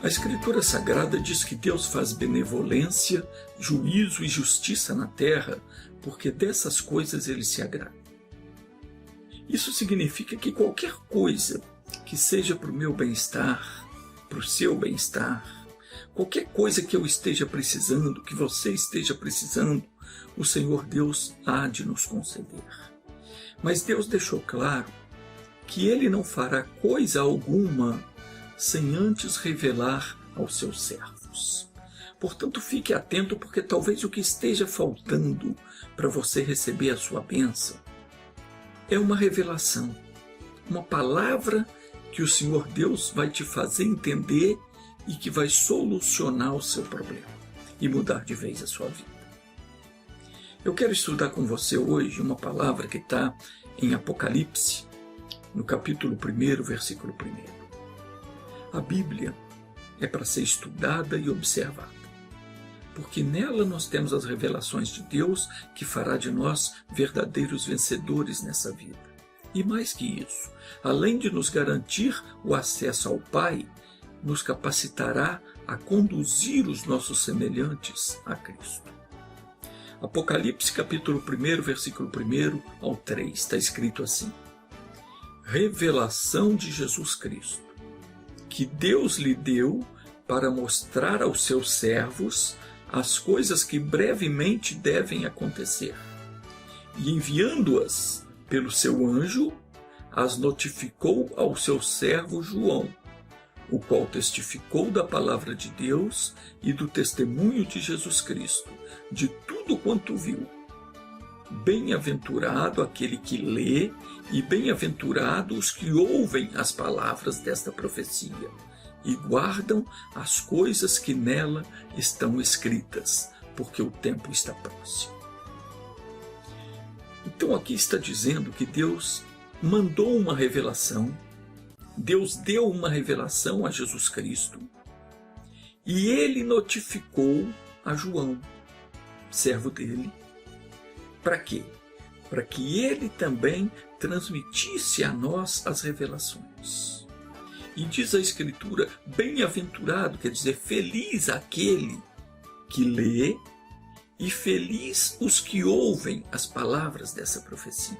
A Escritura Sagrada diz que Deus faz benevolência, juízo e justiça na terra, porque dessas coisas ele se agrada. Isso significa que qualquer coisa que seja para o meu bem-estar, para o seu bem-estar, qualquer coisa que eu esteja precisando, que você esteja precisando, o Senhor Deus há de nos conceder. Mas Deus deixou claro que Ele não fará coisa alguma sem antes revelar aos seus servos. Portanto, fique atento, porque talvez o que esteja faltando para você receber a sua bênção é uma revelação, uma palavra que o Senhor Deus vai te fazer entender e que vai solucionar o seu problema e mudar de vez a sua vida. Eu quero estudar com você hoje uma palavra que está em Apocalipse, no capítulo 1, versículo 1. A Bíblia é para ser estudada e observada, porque nela nós temos as revelações de Deus que fará de nós verdadeiros vencedores nessa vida. E mais que isso, além de nos garantir o acesso ao Pai, nos capacitará a conduzir os nossos semelhantes a Cristo. Apocalipse capítulo 1, versículo 1 ao 3, está escrito assim: Revelação de Jesus Cristo, que Deus lhe deu para mostrar aos seus servos as coisas que brevemente devem acontecer. E enviando-as pelo seu anjo, as notificou ao seu servo João, o qual testificou da palavra de Deus e do testemunho de Jesus Cristo, de tudo quanto viu. Bem-aventurado aquele que lê, e bem-aventurado os que ouvem as palavras desta profecia e guardam as coisas que nela estão escritas, porque o tempo está próximo. Então aqui está dizendo que Deus mandou uma revelação, Deus deu uma revelação a Jesus Cristo, e ele notificou a João, servo dele. Para quê? Para que ele também transmitisse a nós as revelações. E diz a Escritura, bem-aventurado, quer dizer, feliz aquele que lê e feliz os que ouvem as palavras dessa profecia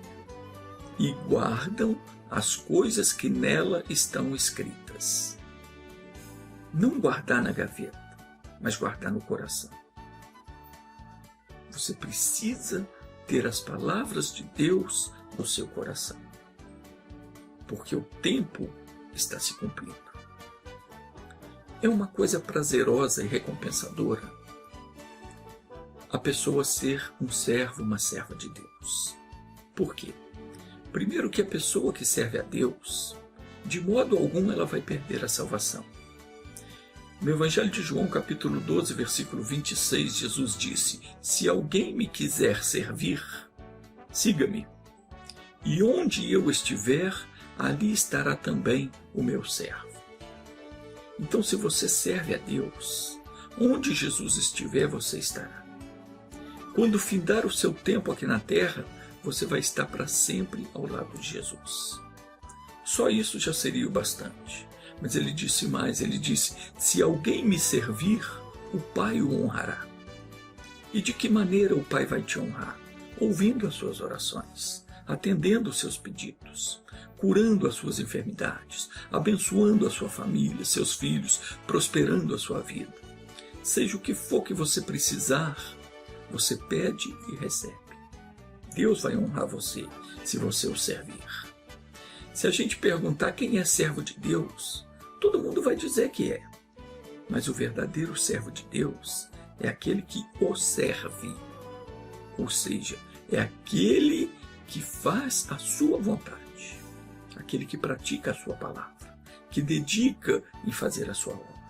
e guardam as coisas que nela estão escritas. Não guardar na gaveta, mas guardar no coração. Você precisa ter as palavras de Deus no seu coração, porque o tempo está se cumprindo. É uma coisa prazerosa e recompensadora a pessoa ser um servo, uma serva de Deus. Por quê? Primeiro que a pessoa que serve a Deus, de modo algum ela vai perder a salvação. No Evangelho de João, capítulo 12, versículo 26, Jesus disse: Se alguém me quiser servir, siga-me. E onde eu estiver, ali estará também o meu servo. Então, se você serve a Deus, onde Jesus estiver, você estará. Quando findar o seu tempo aqui na terra, você vai estar para sempre ao lado de Jesus. Só isso já seria o bastante. Mas ele disse mais, ele disse: se alguém me servir, o Pai o honrará. E de que maneira o Pai vai te honrar? Ouvindo as suas orações, atendendo os seus pedidos, curando as suas enfermidades, abençoando a sua família, seus filhos, prosperando a sua vida. Seja o que for que você precisar, você pede e recebe. Deus vai honrar você se você o servir. Se a gente perguntar quem é servo de Deus, todo mundo vai dizer que é. Mas o verdadeiro servo de Deus é aquele que o serve. Ou seja, é aquele que faz a sua vontade. Aquele que pratica a sua palavra. Que dedica em fazer a sua obra.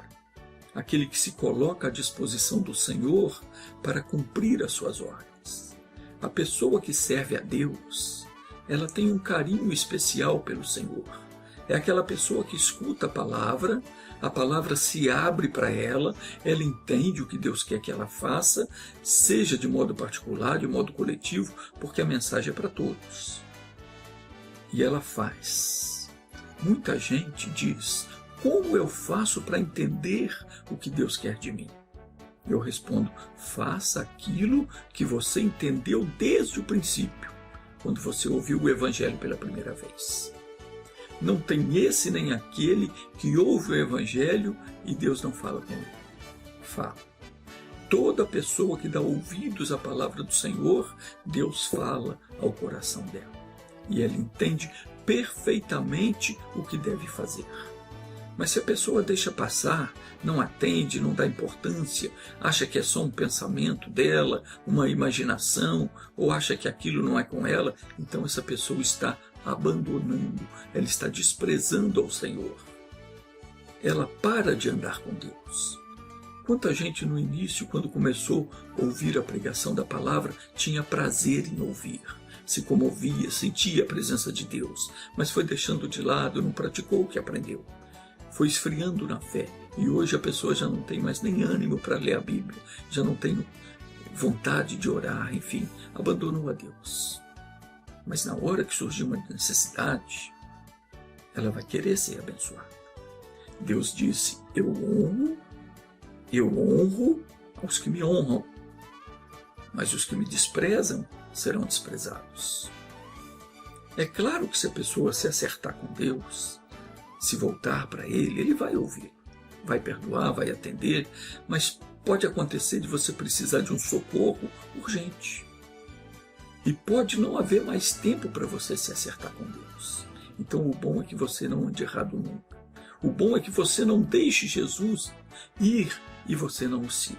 Aquele que se coloca à disposição do Senhor para cumprir as suas ordens. A pessoa que serve a Deus, ela tem um carinho especial pelo Senhor. É aquela pessoa que escuta a palavra se abre para ela entende o que Deus quer que ela faça, seja de modo particular, de modo coletivo, porque a mensagem é para todos. E ela faz. Muita gente diz: como eu faço para entender o que Deus quer de mim? Eu respondo: faça aquilo que você entendeu desde o princípio, quando você ouviu o Evangelho pela primeira vez. Não tem esse nem aquele que ouve o Evangelho e Deus não fala com ele. Fala. Toda pessoa que dá ouvidos à palavra do Senhor, Deus fala ao coração dela. E ela entende perfeitamente o que deve fazer. Mas se a pessoa deixa passar, não atende, não dá importância, acha que é só um pensamento dela, uma imaginação, ou acha que aquilo não é com ela, então essa pessoa está abandonando, ela está desprezando ao Senhor. Ela para de andar com Deus. Quanta gente no início, quando começou a ouvir a pregação da palavra, tinha prazer em ouvir, se comovia, sentia a presença de Deus, mas foi deixando de lado, não praticou o que aprendeu. Foi esfriando na fé, e hoje a pessoa já não tem mais nem ânimo para ler a Bíblia, já não tem vontade de orar, enfim, abandonou a Deus. Mas na hora que surgir uma necessidade, ela vai querer ser abençoada. Deus disse: eu honro aos que me honram, mas os que me desprezam serão desprezados. É claro que se a pessoa se acertar com Deus, se voltar para Ele vai ouvir, vai perdoar, vai atender, mas pode acontecer de você precisar de um socorro urgente. E pode não haver mais tempo para você se acertar com Deus. Então o bom é que você não ande errado nunca. O bom é que você não deixe Jesus ir e você não o siga.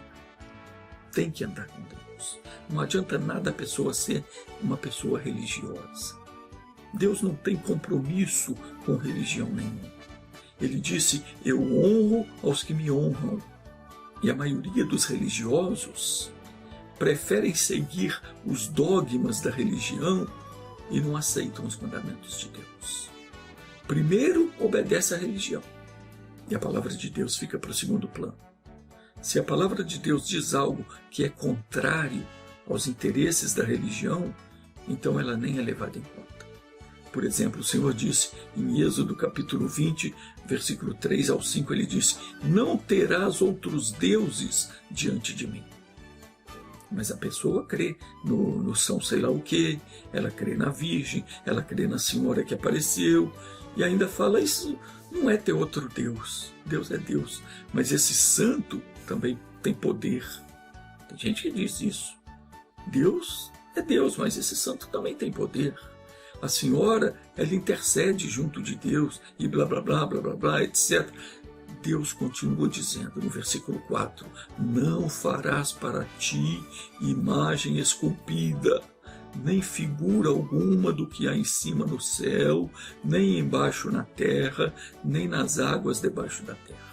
Tem que andar com Deus. Não adianta nada a pessoa ser uma pessoa religiosa. Deus não tem compromisso com religião nenhuma. Ele disse: eu honro aos que me honram. E a maioria dos religiosos preferem seguir os dogmas da religião e não aceitam os mandamentos de Deus. Primeiro obedece à religião e a palavra de Deus fica para o segundo plano. Se a palavra de Deus diz algo que é contrário aos interesses da religião, então ela nem é levada em conta. Por exemplo, o Senhor disse em Êxodo capítulo 20, versículo 3 ao 5, ele disse: não terás outros deuses diante de mim. Mas a pessoa crê no São sei lá o que, ela crê na Virgem, ela crê na Senhora que apareceu, e ainda fala: isso não é ter outro Deus. Deus é Deus, mas esse santo também tem poder. Tem gente que diz isso. Deus é Deus, mas esse santo também tem poder. A Senhora, ela intercede junto de Deus, e blá blá blá blá blá blá, etc. Deus continua dizendo no versículo 4: não farás para ti imagem esculpida, nem figura alguma do que há em cima no céu, nem embaixo na terra, nem nas águas debaixo da terra.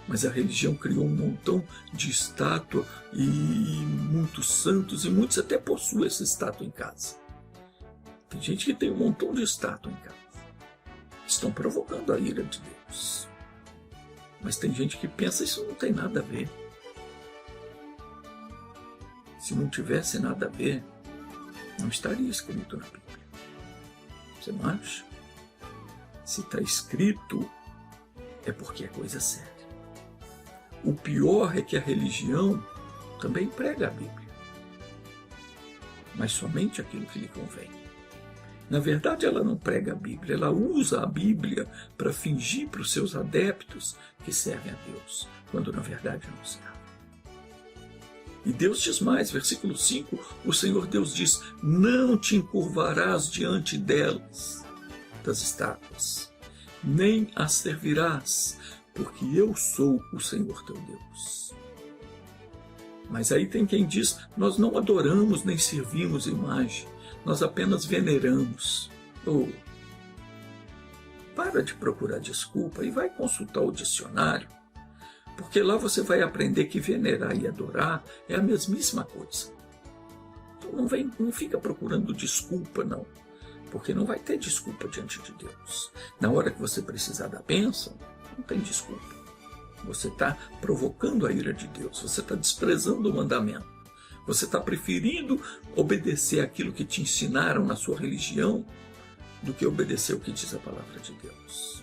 Mas a religião criou um montão de estátua e muitos santos, e muitos até possuem essa estátua em casa. Tem gente que tem um montão de estátua em casa. Estão provocando a ira de Deus. Mas tem gente que pensa: isso não tem nada a ver. Se não tivesse nada a ver, não estaria escrito na Bíblia. Você não acha? Se está escrito, é porque é coisa séria. O pior é que a religião também prega a Bíblia, mas somente aquilo que lhe convém. Na verdade, ela não prega a Bíblia, ela usa a Bíblia para fingir para os seus adeptos que servem a Deus, quando na verdade não servem. E Deus diz mais, versículo 5, o Senhor Deus diz: não te encurvarás diante delas, das estátuas, nem as servirás, porque eu sou o Senhor teu Deus. Mas aí tem quem diz: nós não adoramos nem servimos imagem, nós apenas veneramos. Para de procurar desculpa e vai consultar o dicionário, porque lá você vai aprender que venerar e adorar é a mesmíssima coisa. Então não fica procurando desculpa, não, porque não vai ter desculpa diante de Deus. Na hora que você precisar da bênção, não tem desculpa. Você está provocando a ira de Deus, você está desprezando o mandamento, você está preferindo obedecer aquilo que te ensinaram na sua religião do que obedecer o que diz a palavra de Deus.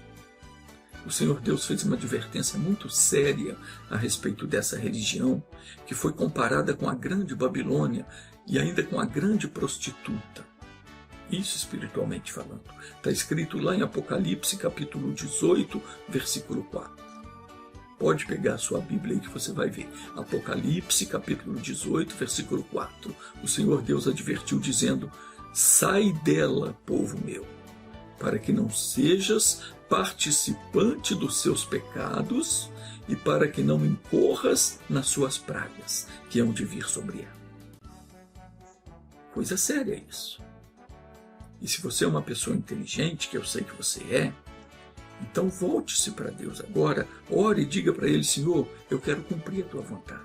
O Senhor Deus fez uma advertência muito séria a respeito dessa religião, que foi comparada com a grande Babilônia e ainda com a grande prostituta. Isso espiritualmente falando. Está escrito lá em Apocalipse, capítulo 18, versículo 4. Pode pegar a sua Bíblia aí que você vai ver. Apocalipse, capítulo 18, versículo 4. O Senhor Deus advertiu dizendo: sai dela, povo meu, para que não sejas participante dos seus pecados e para que não incorras nas suas pragas, que hão de vir sobre ela. Coisa séria isso. E se você é uma pessoa inteligente, que eu sei que você é, então volte-se para Deus agora, ore e diga para Ele: Senhor, eu quero cumprir a Tua vontade.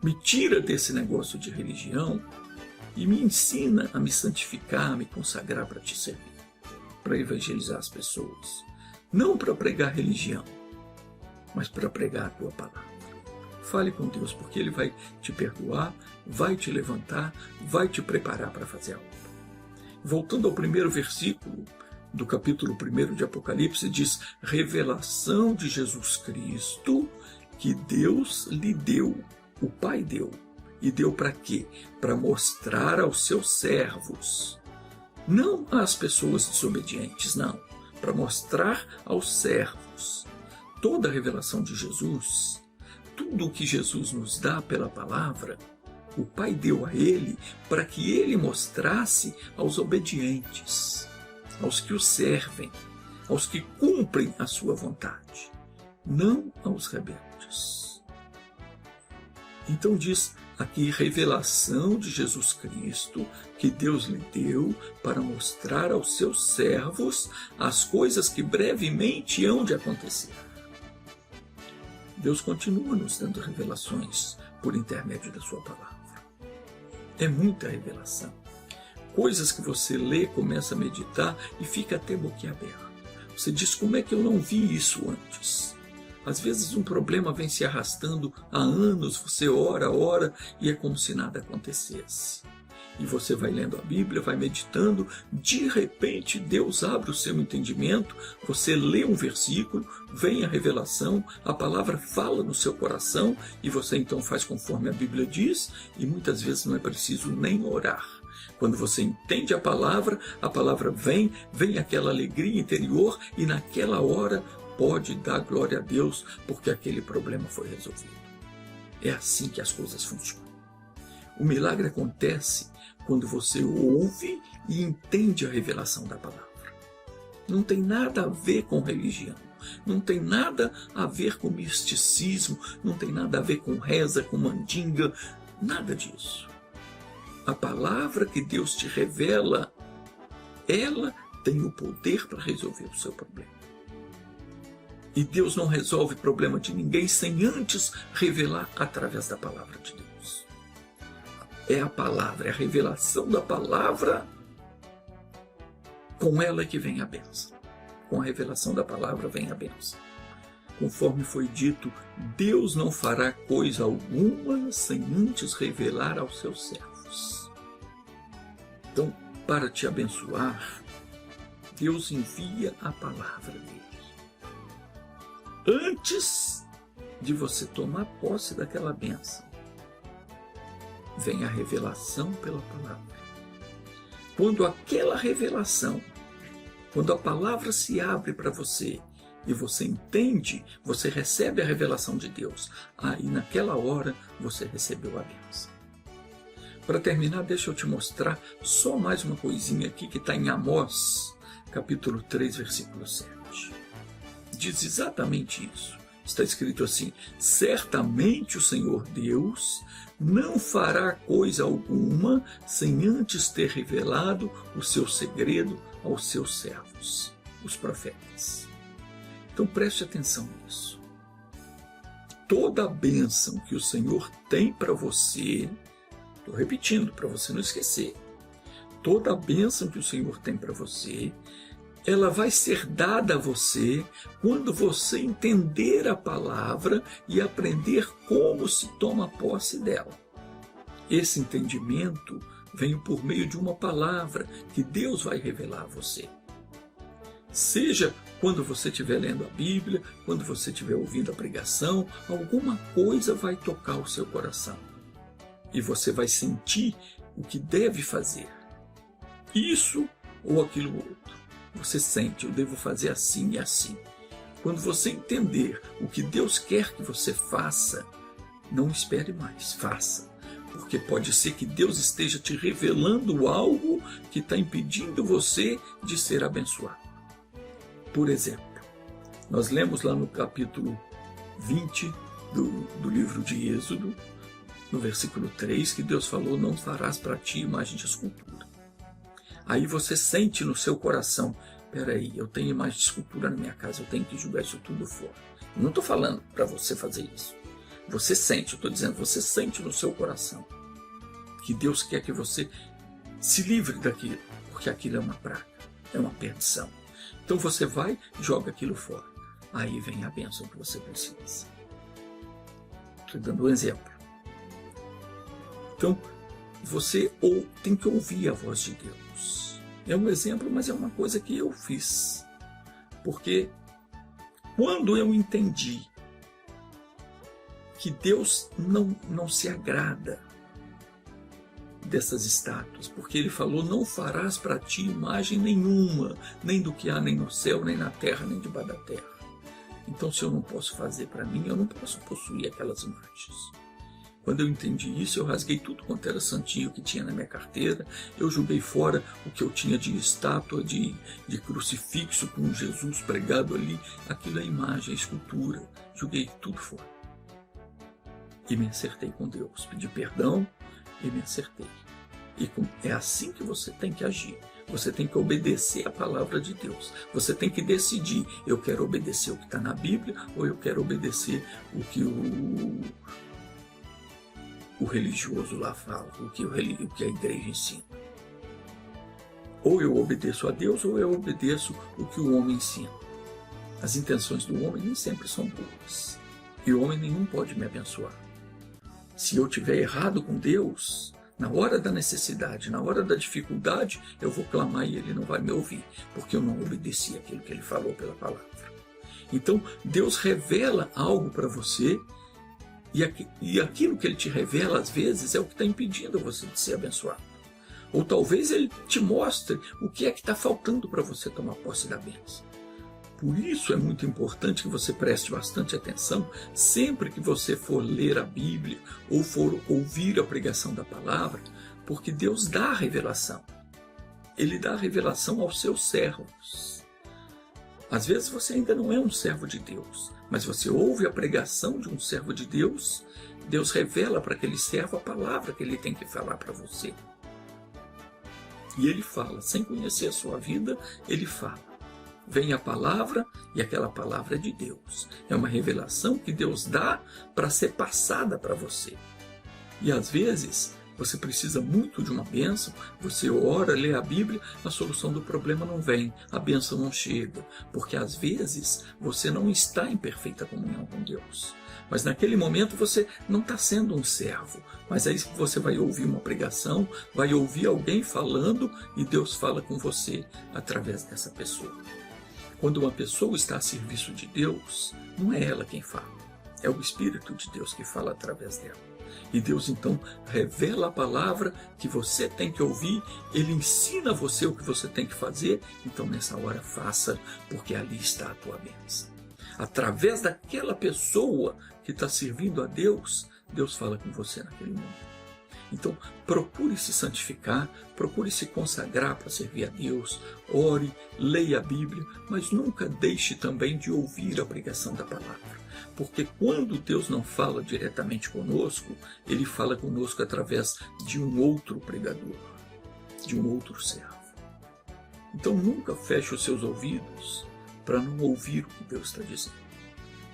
Me tira desse negócio de religião e me ensina a me santificar, a me consagrar para Te servir, para evangelizar as pessoas. Não para pregar religião, mas para pregar a Tua palavra. Fale com Deus, porque Ele vai te perdoar, vai te levantar, vai te preparar para fazer a obra. Voltando ao primeiro versículo do capítulo 1 de Apocalipse, diz: revelação de Jesus Cristo que Deus lhe deu, o Pai deu. E deu para quê? Para mostrar aos seus servos, não às pessoas desobedientes, não, para mostrar aos servos. Toda a revelação de Jesus, tudo o que Jesus nos dá pela palavra, o Pai deu a Ele para que Ele mostrasse aos obedientes, aos que o servem, aos que cumprem a sua vontade, não aos rebeldes. Então diz aqui: revelação de Jesus Cristo que Deus lhe deu para mostrar aos seus servos as coisas que brevemente hão de acontecer. Deus continua nos dando revelações por intermédio da sua palavra. É muita revelação. Coisas que você lê, começa a meditar e fica até boquiaberto. Você diz: como é que eu não vi isso antes? Às vezes um problema vem se arrastando há anos, você ora, e é como se nada acontecesse. E você vai lendo a Bíblia, vai meditando, de repente Deus abre o seu entendimento, você lê um versículo, vem a revelação, a palavra fala no seu coração e você então faz conforme a Bíblia diz, e muitas vezes não é preciso nem orar. Quando você entende a palavra vem aquela alegria interior e naquela hora pode dar glória a Deus porque aquele problema foi resolvido. É assim que as coisas funcionam. O milagre acontece quando você ouve e entende a revelação da palavra. Não tem nada a ver com religião, não tem nada a ver com misticismo, não tem nada a ver com reza, com mandinga, nada disso. A palavra que Deus te revela, ela tem o poder para resolver o seu problema. E Deus não resolve problema de ninguém sem antes revelar através da palavra de Deus. É a palavra, é a revelação da palavra, com ela que vem a bênção. Com a revelação da palavra vem a bênção. Conforme foi dito, Deus não fará coisa alguma sem antes revelar aos seus servos. Então, para te abençoar, Deus envia a palavra dele. Antes de você tomar posse daquela bênção, vem a revelação pela palavra. Quando aquela revelação, quando a palavra se abre para você e você entende, você recebe a revelação de Deus, aí naquela hora você recebeu a bênção. Para terminar, deixa eu te mostrar só mais uma coisinha aqui que está em Amós, capítulo 3, versículo 7. Diz exatamente isso. Está escrito assim: certamente o Senhor Deus não fará coisa alguma sem antes ter revelado o seu segredo aos seus servos, os profetas. Então preste atenção nisso. Toda a bênção que o Senhor tem para você, estou repetindo para você não esquecer, toda a bênção que o Senhor tem para você, ela vai ser dada a você quando você entender a palavra e aprender como se toma posse dela. Esse entendimento vem por meio de uma palavra que Deus vai revelar a você. Seja quando você estiver lendo a Bíblia, quando você estiver ouvindo a pregação, alguma coisa vai tocar o seu coração. E você vai sentir o que deve fazer. Isso ou aquilo outro. Você sente, eu devo fazer assim e assim. Quando você entender o que Deus quer que você faça, não espere mais, faça. Porque pode ser que Deus esteja te revelando algo que está impedindo você de ser abençoado. Por exemplo, nós lemos lá no capítulo 20 do livro de Êxodo, no versículo 3, que Deus falou, não farás para ti imagem de escultura. Aí você sente no seu coração, peraí, eu tenho imagem de escultura na minha casa, eu tenho que jogar isso tudo fora. Eu não estou falando para você fazer isso. Você sente, eu estou dizendo, você sente no seu coração que Deus quer que você se livre daquilo, porque aquilo é uma praga, é uma perdição. Então você vai e joga aquilo fora. Aí vem a bênção que você precisa. Estou dando um exemplo. Então, você tem que ouvir a voz de Deus. É um exemplo, mas é uma coisa que eu fiz. Porque quando eu entendi que Deus não se agrada dessas estátuas, porque ele falou, não farás para ti imagem nenhuma, nem do que há nem no céu, nem na terra, nem debaixo da terra. Então, se eu não posso fazer para mim, eu não posso possuir aquelas imagens. Quando eu entendi isso, eu rasguei tudo quanto era santinho que tinha na minha carteira, eu joguei fora o que eu tinha de estátua, de crucifixo com Jesus pregado ali, aquilo é imagem, é escultura, joguei tudo fora. E me acertei com Deus, pedi perdão e me acertei. E é assim que você tem que agir. Você tem que obedecer a palavra de Deus. Você tem que decidir, eu quero obedecer o que está na Bíblia ou eu quero obedecer o que o religioso lá fala, o que a igreja ensina. Ou eu obedeço a Deus ou eu obedeço o que o homem ensina. As intenções do homem nem sempre são boas. E o homem nenhum pode me abençoar. Se eu tiver errado com Deus, na hora da necessidade, na hora da dificuldade, eu vou clamar e ele não vai me ouvir, porque eu não obedeci aquilo que ele falou pela palavra. Então, Deus revela algo para você, e aquilo que ele te revela, às vezes, é o que está impedindo você de ser abençoado. Ou talvez ele te mostre o que é que está faltando para você tomar posse da bênção. Por isso é muito importante que você preste bastante atenção sempre que você for ler a Bíblia ou for ouvir a pregação da palavra, porque Deus dá a revelação. Ele dá a revelação aos seus servos. Às vezes você ainda não é um servo de Deus, mas você ouve a pregação de um servo de Deus, Deus revela para aquele servo a palavra que ele tem que falar para você. E ele fala, sem conhecer a sua vida, ele fala. Vem a palavra e aquela palavra é de Deus. É uma revelação que Deus dá para ser passada para você. E às vezes você precisa muito de uma bênção, você ora, lê a Bíblia, a solução do problema não vem, a bênção não chega, porque às vezes você não está em perfeita comunhão com Deus. Mas naquele momento você não está sendo um servo, mas aí você vai ouvir uma pregação, vai ouvir alguém falando e Deus fala com você através dessa pessoa. Quando uma pessoa está a serviço de Deus, não é ela quem fala, é o Espírito de Deus que fala através dela. E Deus então revela a palavra que você tem que ouvir, Ele ensina a você o que você tem que fazer, então nessa hora faça, porque ali está a tua bênção. Através daquela pessoa que está servindo a Deus, Deus fala com você naquele momento. Então procure se santificar, procure se consagrar para servir a Deus, ore, leia a Bíblia, mas nunca deixe também de ouvir a pregação da palavra. Porque quando Deus não fala diretamente conosco, Ele fala conosco através de um outro pregador, de um outro servo. Então nunca feche os seus ouvidos para não ouvir o que Deus está dizendo.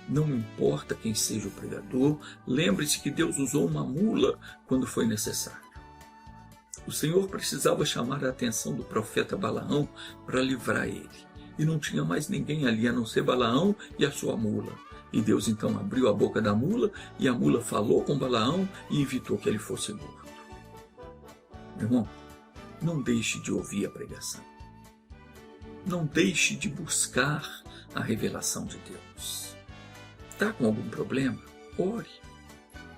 Não importa quem seja o pregador, lembre-se que Deus usou uma mula quando foi necessário. O Senhor precisava chamar a atenção do profeta Balaão para livrar ele. E não tinha mais ninguém ali a não ser Balaão e a sua mula. E Deus então abriu a boca da mula e a mula falou com Balaão e evitou que ele fosse morto. Meu irmão, não deixe de ouvir a pregação. Não deixe de buscar a revelação de Deus. Está com algum problema? Ore.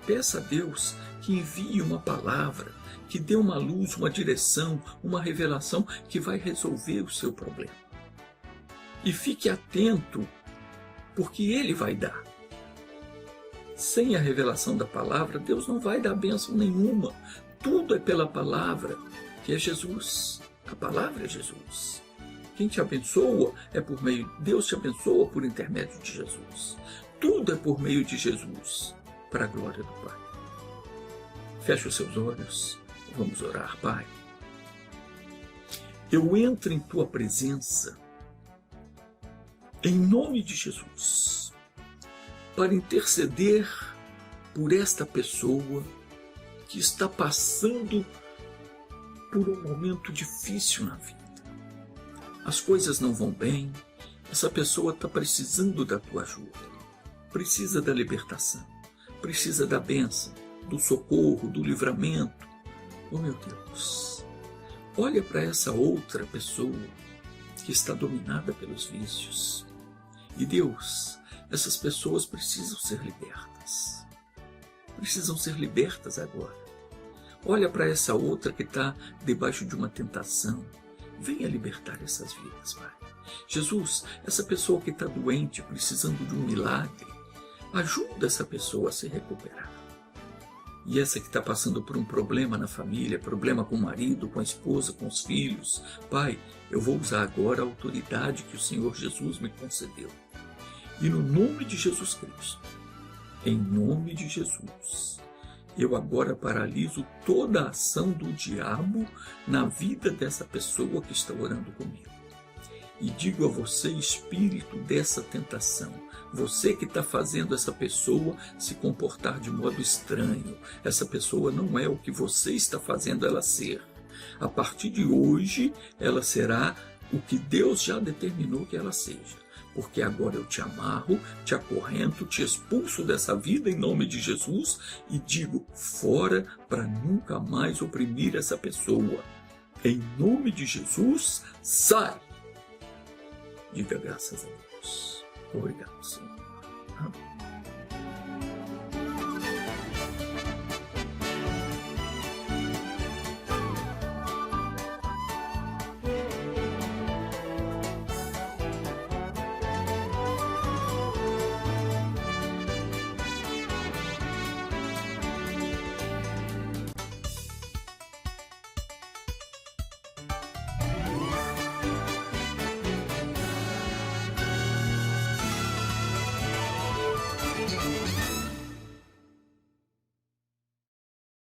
Peça a Deus que envie uma palavra, que dê uma luz, uma direção, uma revelação que vai resolver o seu problema. E fique atento, porque Ele vai dar. Sem a revelação da palavra, Deus não vai dar bênção nenhuma. Tudo é pela palavra, que é Jesus. A palavra é Jesus. Quem te abençoa é por meio... Deus te abençoa por intermédio de Jesus. Tudo é por meio de Jesus, para a glória do Pai. Feche os seus olhos. Vamos orar, Pai. Eu entro em Tua presença, em nome de Jesus, para interceder por esta pessoa que está passando por um momento difícil na vida. As coisas não vão bem, essa pessoa está precisando da tua ajuda, precisa da libertação, precisa da bênção, do socorro, do livramento. Oh meu Deus, olha para essa outra pessoa que está dominada pelos vícios. E Deus, essas pessoas precisam ser libertas. Precisam ser libertas agora. Olha para essa outra que está debaixo de uma tentação. Venha libertar essas vidas, Pai. Jesus, essa pessoa que está doente, precisando de um milagre, ajuda essa pessoa a se recuperar. E essa que está passando por um problema na família, problema com o marido, com a esposa, com os filhos, Pai, eu vou usar agora a autoridade que o Senhor Jesus me concedeu. E no nome de Jesus Cristo, em nome de Jesus, eu agora paraliso toda a ação do diabo na vida dessa pessoa que está orando comigo. E digo a você, espírito dessa tentação, você que está fazendo essa pessoa se comportar de modo estranho, essa pessoa não é o que você está fazendo ela ser. A partir de hoje, ela será o que Deus já determinou que ela seja. Porque agora eu te amarro, te acorrento, te expulso dessa vida em nome de Jesus e digo fora para nunca mais oprimir essa pessoa. Em nome de Jesus, sai! Diga graças a Deus. Obrigado, Senhor.